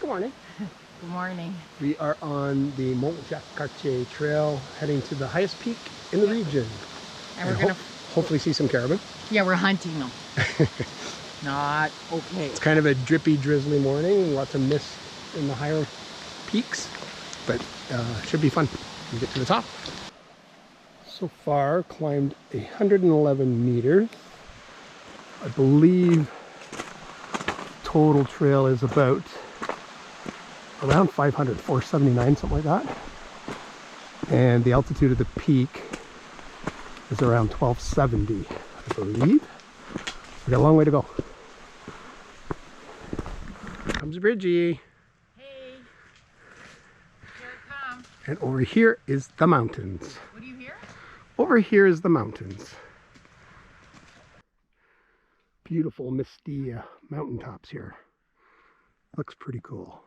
Good morning. Good morning. We are on the Mont Jacques Cartier trail heading to the highest peak in the region. And we're gonna hopefully see some caribou. Yeah, we're hunting them. Not okay. It's kind of a drippy, drizzly morning. Lots of mist in the higher peaks, but should be fun when we get to the top. So far, climbed 111 meters. I believe total trail is about around 500, 479, something like that. And the altitude of the peak is around 1270, I believe. We got a long way to go. Here comes Bridgie. Hey, here it comes. And over here is the mountains. What do you hear? Over here is the mountains. Beautiful, misty mountaintops here. Looks pretty cool.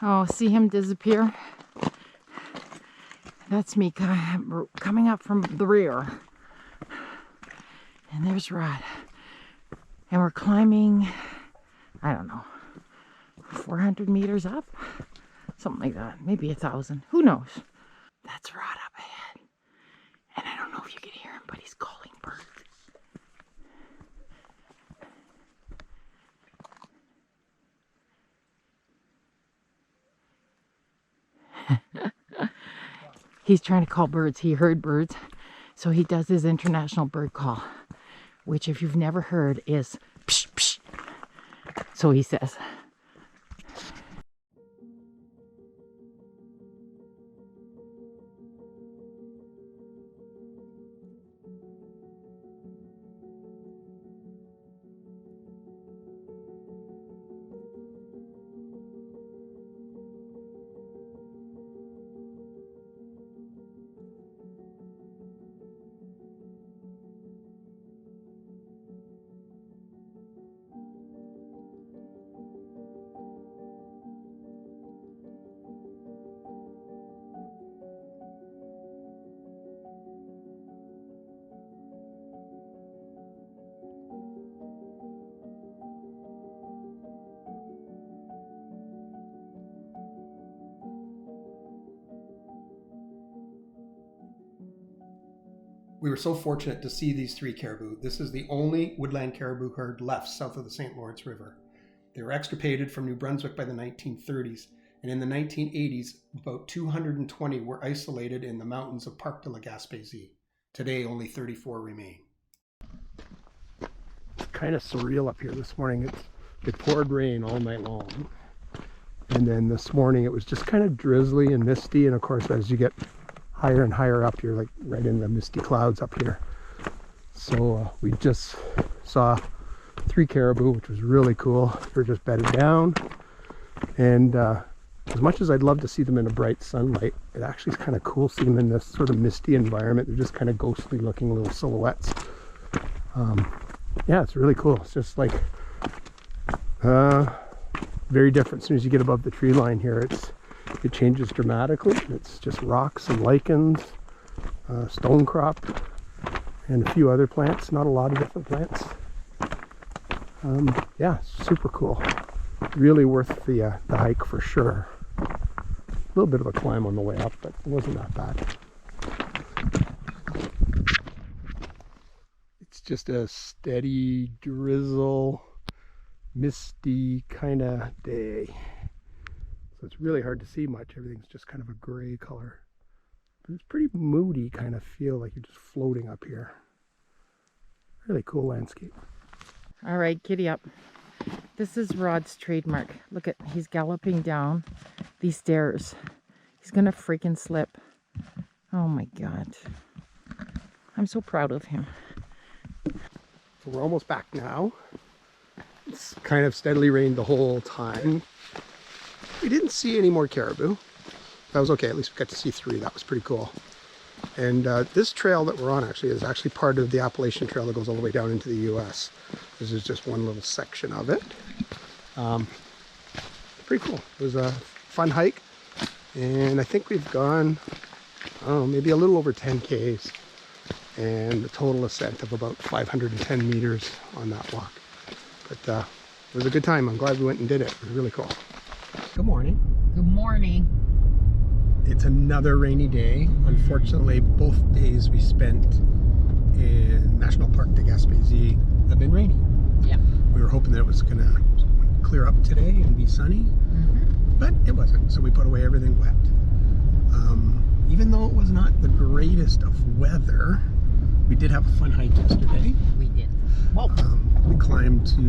Oh, see him disappear? That's me coming up from the rear. And there's Rod. And we're climbing, I don't know, 400 meters up? Something like that. Maybe 1,000. Who knows? That's Rod up ahead. And I don't know if you can hear him, but he's calling birds. He's trying to call birds. He heard birds, so he does his international bird call, which if you've never heard is psh, psh. So he says. We were so fortunate to see these three caribou. This is the only woodland caribou herd left south of the St. Lawrence River. They were extirpated from New Brunswick by the 1930s, and in the 1980s, about 220 were isolated in the mountains of Parc de la Gaspesie. Today, only 34 remain. It's kind of surreal up here this morning. It poured rain all night long. And then this morning, it was just kind of drizzly and misty, and of course, as you get higher and higher up, you're like right in the misty clouds up here. So we just saw three caribou, which was really cool. They're just bedded down, and as much as I'd love to see them in a bright sunlight, it actually is kind of cool seeing them in this sort of misty environment. They're just kind of ghostly looking little silhouettes. Yeah, it's really cool. It's just like very different. As soon as you get above the tree line here, it changes dramatically. It's just rocks and lichens, stone crop, and a few other plants. Not a lot of different plants. Yeah, super cool. Really worth the hike for sure. A little bit of a climb on the way up, but it wasn't that bad. It's just a steady drizzle, misty kind of day. So it's really hard to see much. Everything's just kind of a gray color. But it's pretty moody kind of feel, like you're just floating up here. Really cool landscape. All right, giddy up. This is Rod's trademark. Look at, he's galloping down these stairs. He's gonna freaking slip. Oh my God. I'm so proud of him. So we're almost back now. It's kind of steadily rained the whole time. We didn't see any more caribou. That was okay. At least we got to see three. That was pretty cool. And this trail that we're on is actually part of the Appalachian Trail that goes all the way down into the U.S. This is just one little section of it. Pretty cool. It was a fun hike. And I think we've gone, maybe a little over 10 Ks. and a total ascent of about 510 meters on that walk. But it was a good time. I'm glad we went and did it. It was really cool. Good morning. Good morning. It's another rainy day. Unfortunately, both days we spent in National Parc de Gaspesie have been rainy. Yeah. We were hoping that it was gonna clear up today and be sunny, but it wasn't. So we put away everything wet. Even though it was not the greatest of weather, we did have a fun hike yesterday. We did. Whoa. We climbed to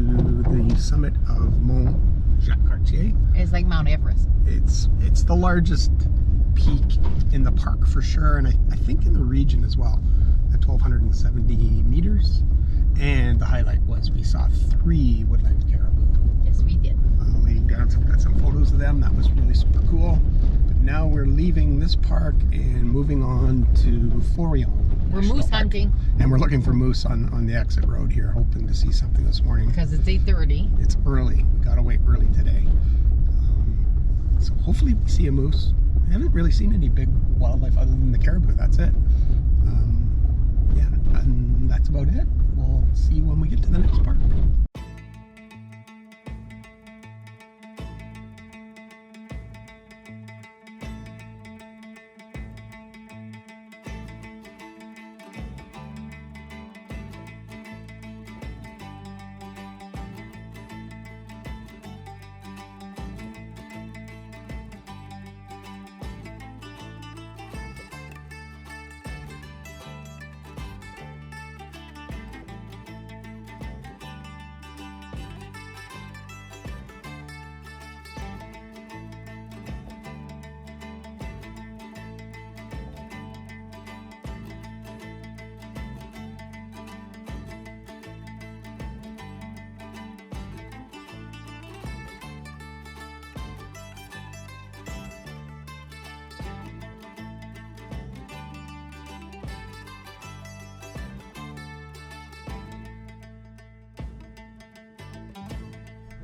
the summit of Mont Jacques Cartier. It's like Mount Everest. It's the largest peak in the park for sure, and I think in the region as well, at 1,270 meters. And the highlight was we saw 3 woodland caribou. Yes, we did. Laying down, so we got some photos of them. That was really super cool. But now we're leaving this park and moving on to Florian. We're moose hunting. And we're looking for moose on the exit road here, hoping to see something this morning. Because it's 8:30. It's early. We gotta wait early today. So hopefully we see a moose. We haven't really seen any big wildlife other than the caribou. That's it. Yeah, and that's about it. We'll see you when we get to the next park.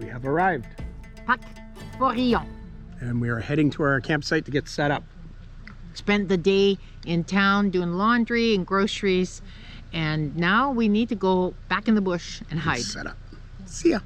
We have arrived. Parc National. And we are heading to our campsite to get set up. Spent the day in town doing laundry and groceries, and now we need to go back in the bush and hide. Set up. See ya.